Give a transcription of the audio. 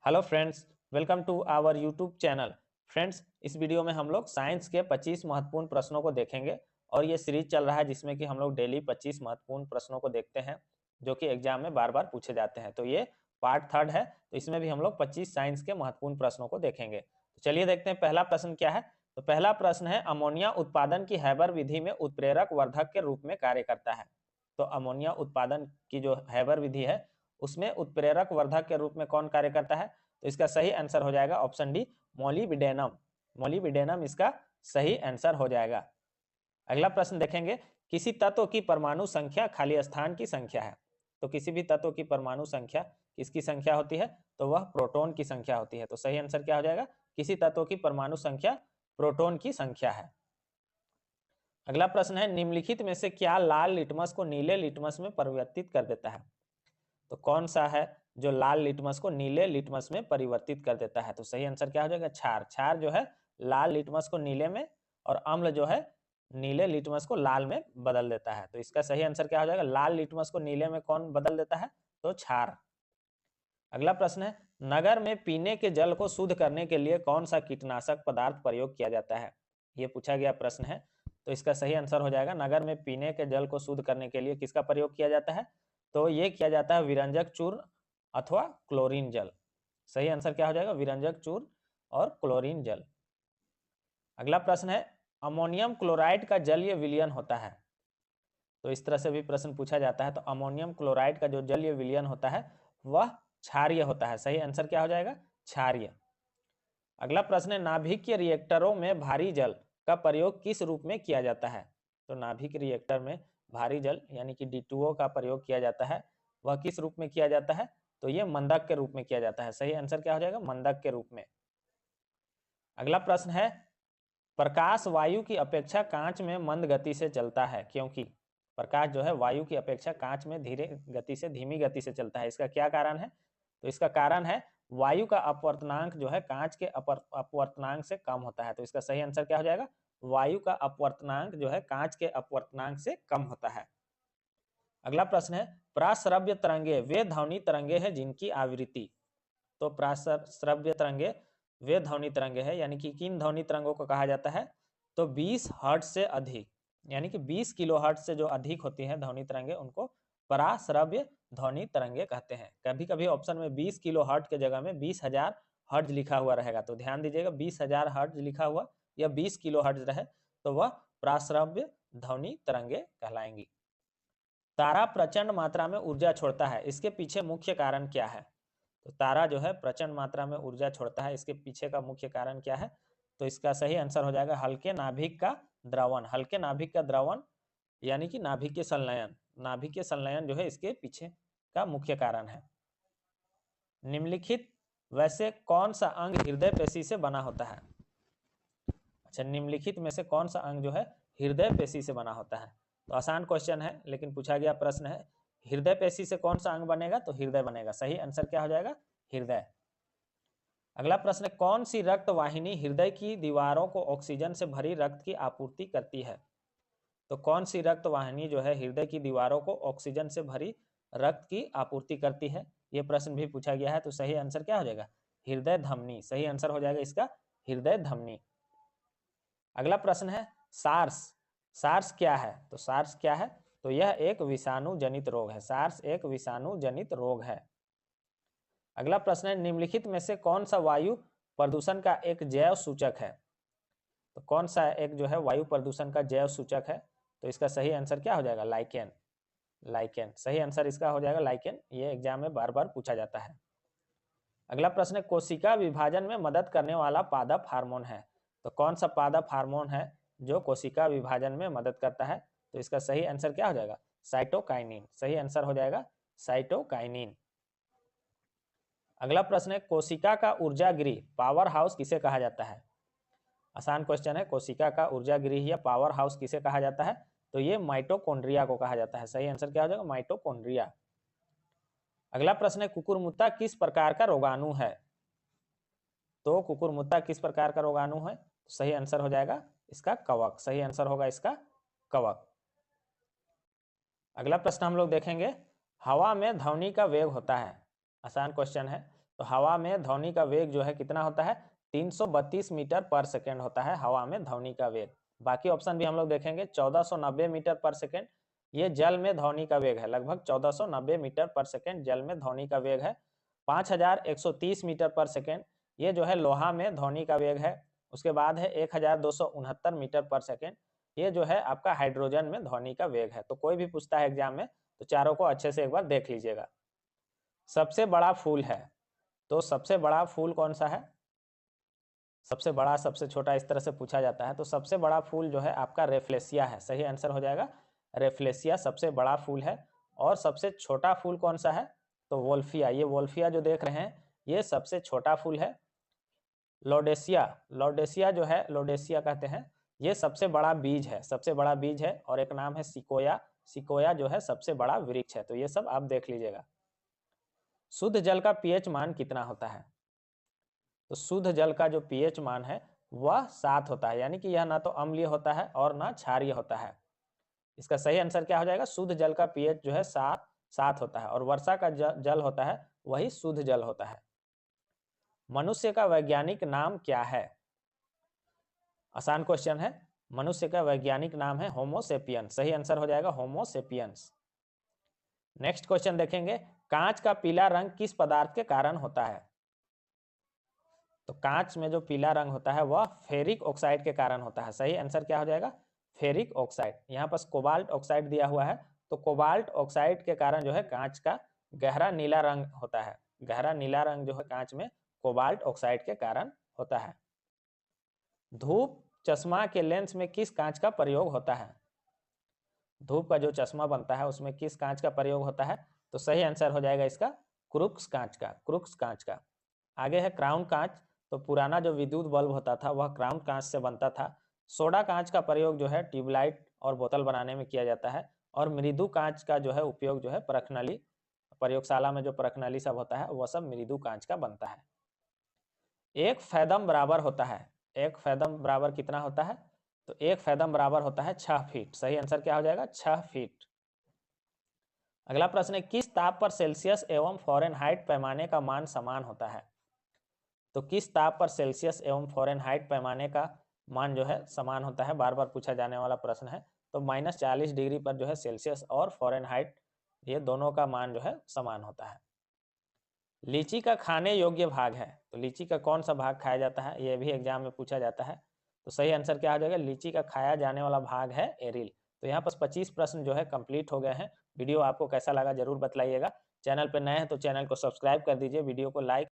Hello friends, welcome to our YouTube channel. Friends, इस video में हम लोग साइंस के 25 महत्वपूर्ण प्रश्नों को देखेंगे और ये सीरीज चल रहा है जिसमें कि हम लोग डेली 25 महत्वपूर्ण प्रश्नों को देखते हैं जो कि एग्जाम में बार बार पूछे जाते हैं। तो ये पार्ट थर्ड है, तो इसमें भी हम लोग 25 साइंस के महत्वपूर्ण प्रश्नों को देखेंगे। तो चलिए देखते हैं पहला प्रश्न क्या है। तो पहला प्रश्न है, अमोनिया उत्पादन की हैबर विधि में उत्प्रेरक वर्धक के रूप में कार्य करता है। तो अमोनिया उत्पादन की जो हैबर विधि है उसमें उत्प्रेरक वर्धक के रूप में कौन कार्य करता है? तो इसका सही आंसर हो जाएगा ऑप्शन डी, मोलिब्डेनम। मोलिब्डेनम इसका सही आंसर हो जाएगा। अगला प्रश्न देखेंगे, किसी तत्व की परमाणु संख्या खाली स्थान की संख्या है। तो किसी भी तत्व की परमाणु संख्या किसकी संख्या होती है? तो वह प्रोटॉन की संख्या होती है। तो सही आंसर क्या हो जाएगा? किसी तत्व की परमाणु संख्या प्रोटॉन की संख्या है। अगला प्रश्न है, निम्नलिखित में से क्या लाल लिटमस को नीले लिटमस में परिवर्तित कर देता है? तो कौन सा है जो लाल लिटमस को नीले लिटमस में परिवर्तित कर देता है? तो सही आंसर क्या हो जाएगा? क्षार। क्षार जो है लाल लिटमस को नीले में और अम्ल जो है नीले लिटमस को लाल में बदल देता है। तो इसका सही आंसर क्या हो जाएगा? लाल लिटमस को नीले में कौन बदल देता है? तो क्षार। अगला प्रश्न है, नगर में पीने के जल को शुद्ध करने के लिए कौन सा कीटनाशक पदार्थ प्रयोग किया जाता है? ये पूछा गया प्रश्न है। तो इसका सही आंसर हो जाएगा, नगर में पीने के जल को शुद्ध करने के लिए किसका प्रयोग किया जाता है? तो ये किया जाता है विरंजक चूर्ण अथवा क्लोरीन जल। सही आंसर क्या हो जाएगा? विरंजक चूर्ण और क्लोरीन जल। अगला प्रश्न है, अमोनियम क्लोराइड का जलीय विलयन होता है। तो इस तरह से भी प्रश्न पूछा जाता है। तो अमोनियम क्लोराइड का जो जलीय विलयन होता है वह क्षारीय होता है। सही आंसर क्या हो जाएगा? क्षारीय। अगला प्रश्न है, नाभिक के रिएक्टरों में भारी जल का प्रयोग किस रूप में किया जाता है? तो नाभिक रिएक्टर में भारी जल यानी कि D2O का प्रयोग किया जाता है। वह किस रूप में किया जाता है? तो यह मंदक के रूप में किया जाता है। सही आंसर क्या हो जाएगा? मंदक के रूप में। अगला प्रश्न है, प्रकाश वायु की अपेक्षा कांच में मंद गति से चलता है क्योंकि? प्रकाश जो है वायु की अपेक्षा कांच में धीरे गति से धीमी गति से चलता है। इसका क्या कारण है? तो इसका कारण है वायु का अपवर्तनांक जो है कांच के अपवर्तनांक से कम होता है। तो इसका सही आंसर क्या हो जाएगा? वायु का अपवर्तनांक जो है कांच के अपवर्तनांक से कम होता है। अगला प्रश्न है, प्राश्रव्य तरंगे वे ध्वनि तरंगे हैं जिनकी आवृत्ति? तो प्राश्रव्य तरंगे वे ध्वनि तरंगे हैं यानी कि किन ध्वनि तरंगों को कहा जाता है? तो 20 हर्ट्ज से अधिक यानी कि 20 किलो हर्ट्ज से जो अधिक होती हैं ध्वनि तरंगे उनको पराश्रव्य ध्वनि तरंगे कहते हैं। कभी कभी ऑप्शन में 20 किलो हर्ट्ज के जगह में 20,000 हर्ट्ज लिखा हुआ रहेगा। तो ध्यान दीजिएगा, 20,000 हर्ट्ज लिखा हुआ या 20 किलो हर्ट्ज रहे तो वह प्राश्रव्य ध्वनि तरंगे कहलाएंगी। तारा प्रचंड मात्रा में ऊर्जा छोड़ता है, इसके पीछे मुख्य कारण क्या है? तो तारा जो है प्रचंड मात्रा में ऊर्जा छोड़ता है, इसके पीछे का मुख्य कारण क्या है? तो इसका सही आंसर हो जाएगा हल्के नाभिक का द्रवण। हल्के नाभिक का द्रवण यानी कि नाभिक के संलयन। नाभिक के संलयन जो है इसके पीछे का मुख्य कारण है। निम्नलिखित वैसे कौन सा अंग हृदय पेशी से बना होता है? अच्छा, निम्नलिखित में से कौन सा अंग जो है हृदय पेशी से बना होता है? तो आसान क्वेश्चन है लेकिन पूछा गया प्रश्न है, हृदय पेशी से कौन सा अंग बनेगा? तो हृदय बनेगा। सही आंसर क्या हो जाएगा? हृदय। अगला प्रश्न है, कौन सी रक्त वाहिनी हृदय की दीवारों को ऑक्सीजन से भरी रक्त की आपूर्ति करती है? तो कौन सी रक्त वाहिनी जो है हृदय की दीवारों को ऑक्सीजन से भरी रक्त की आपूर्ति करती है? यह प्रश्न भी पूछा गया है। तो सही आंसर क्या हो जाएगा? हृदय धमनी। सही आंसर हो जाएगा इसका हृदय धमनी। अगला प्रश्न है, सार्स। सार्स क्या है? तो सार्स क्या है? तो यह एक विषाणु जनित रोग है। सार्स एक विषाणु जनित रोग है। अगला प्रश्न है, निम्नलिखित में से कौन सा वायु प्रदूषण का एक जैव सूचक है? तो कौन सा एक जो है वायु प्रदूषण का जैव सूचक है? तो इसका सही आंसर क्या हो जाएगा? लाइकेन। लाइकेन सही आंसर इसका हो जाएगा, लाइकेन। ये एग्जाम में बार बार पूछा जाता है। अगला प्रश्न है, कोशिका विभाजन में मदद करने वाला पादप हार्मोन है। तो कौन सा पादप हार्मोन है जो कोशिका विभाजन में मदद करता है? तो इसका सही आंसर क्या हो जाएगा? साइटोकाइनिन। सही आंसर हो जाएगा साइटोकाइनिन। अगला प्रश्न है, कोशिका का ऊर्जा गृह पावर हाउस किसे कहा जाता है? आसान क्वेश्चन है, कोशिका का ऊर्जा गृह या पावर हाउस किसे कहा जाता है? तो ये माइटोकॉन्ड्रिया को कहा जाता है। सही आंसर क्या हो जाएगा? माइटोकॉन्ड्रिया। अगला प्रश्न है, कुकुरमुत्ता किस प्रकार का रोगाणु है? तो कुकुरमुत्ता किस प्रकार का रोगाणु है? सही आंसर हो जाएगा इसका कवक। सही आंसर होगा इसका कवक। अगला प्रश्न हम लोग देखेंगे, हवा में ध्वनि का वेग होता है। आसान क्वेश्चन है, तो हवा में ध्वनि का वेग जो है कितना होता है, 332 मीटर पर सेकेंड होता है हवा में ध्वनि का वेग। बाकी ऑप्शन भी हम लोग देखेंगे। 1490 मीटर पर सेकेंड ये जल में ध्वनि का वेग है, लगभग 1490 मीटर पर सेकेंड जल में ध्वनि का वेग है। 5130 मीटर पर सेकेंड ये जो है लोहा में ध्वनि का वेग है। उसके बाद है 1269 मीटर पर सेकेंड ये जो है आपका हाइड्रोजन में ध्वनि का वेग है। तो कोई भी पूछता है एग्जाम में तो चारों को अच्छे से एक बार देख लीजिएगा। सबसे बड़ा फूल है, तो सबसे बड़ा फूल कौन सा है, सबसे बड़ा सबसे छोटा इस तरह से पूछा जाता है। तो सबसे बड़ा फूल जो है आपका रेफ्लेसिया है, सही आंसर हो जाएगा रेफ्लेसिया सबसे बड़ा फूल है। और सबसे छोटा फूल कौन सा है, तो वोल्फिया, ये वोल्फिया जो देख रहे हैं ये सबसे छोटा फूल है। लोडेसिया, लोडेसिया जो है, लोडेसिया कहते हैं, ये सबसे बड़ा बीज है, सबसे बड़ा बीज है। और एक नाम है सिकोया, सिकोया जो है सबसे बड़ा वृक्ष है। तो ये सब आप देख लीजिएगा। शुद्ध जल का पीएच मान कितना होता है, तो शुद्ध जल का जो पीएच मान है वह 7 होता है, यानी कि यह ना तो अम्लीय होता है और ना क्षारीय होता है। इसका सही आंसर क्या हो जाएगा, शुद्ध जल का पीएच जो है 7 होता है। और वर्षा का जल होता है वही शुद्ध जल होता है। मनुष्य का वैज्ञानिक नाम क्या है, आसान क्वेश्चन है। मनुष्य का वैज्ञानिक नाम है होमोसेपियंस, सही आंसर हो जाएगा होमोसेपियंस। नेक्स्ट क्वेश्चन देखेंगे, कांच का पीला रंग किस पदार्थ के कारण होता है, तो कांच में जो पीला रंग होता है वह फेरिक ऑक्साइड के कारण होता है। सही आंसर क्या हो जाएगा, फेरिक ऑक्साइड। यहाँ पर कोबाल्ट ऑक्साइड दिया हुआ है, तो कोबाल्ट ऑक्साइड के कारण जो है कांच का गहरा नीला रंग होता है। गहरा नीला रंग जो है कांच में कोबाल्ट ऑक्साइड के कारण होता है। धूप चश्मा के लेंस में किस कांच का प्रयोग होता है, धूप का जो चश्मा बनता है उसमें किस कांच का प्रयोग होता है, तो सही आंसर हो जाएगा इसका क्रुक्स कांच का, क्रुक्स कांच का। आगे है क्राउन कांच, तो पुराना जो विद्युत बल्ब होता था वह क्राउन कांच से बनता था। सोडा कांच का प्रयोग जो है ट्यूबलाइट और बोतल बनाने में किया जाता है। और मृदु कांच का जो है उपयोग जो है परखनली, प्रयोगशाला में जो परखनली सब होता है वह सब मृदु कांच का बनता है। एक फैदम बराबर होता है, एक फैदम बराबर कितना होता है, तो एक फैदम बराबर होता है 6 फीट। सही आंसर क्या हो जाएगा, 6 फीट। अगला प्रश्न है, किस ताप पर सेल्सियस एवं फ़ारेनहाइट पैमाने का मान समान होता है, तो किस ताप पर सेल्सियस एवं फ़ारेनहाइट पैमाने का मान जो है समान होता है, बार बार पूछा जाने वाला प्रश्न है। तो -40 डिग्री पर जो है सेल्सियस और फ़ारेनहाइट ये दोनों का मान जो है समान होता है। लीची का खाने योग्य भाग है, तो लीची का कौन सा भाग खाया जाता है, ये भी एग्जाम में पूछा जाता है। तो सही आंसर क्या हो जाएगा, लीची का खाया जाने वाला भाग है एरिल। तो यहाँ पर 25 प्रश्न जो है कंप्लीट हो गए हैं। वीडियो आपको कैसा लगा जरूर बताइएगा। चैनल पर नए हैं तो चैनल को सब्सक्राइब कर दीजिए, वीडियो को लाइक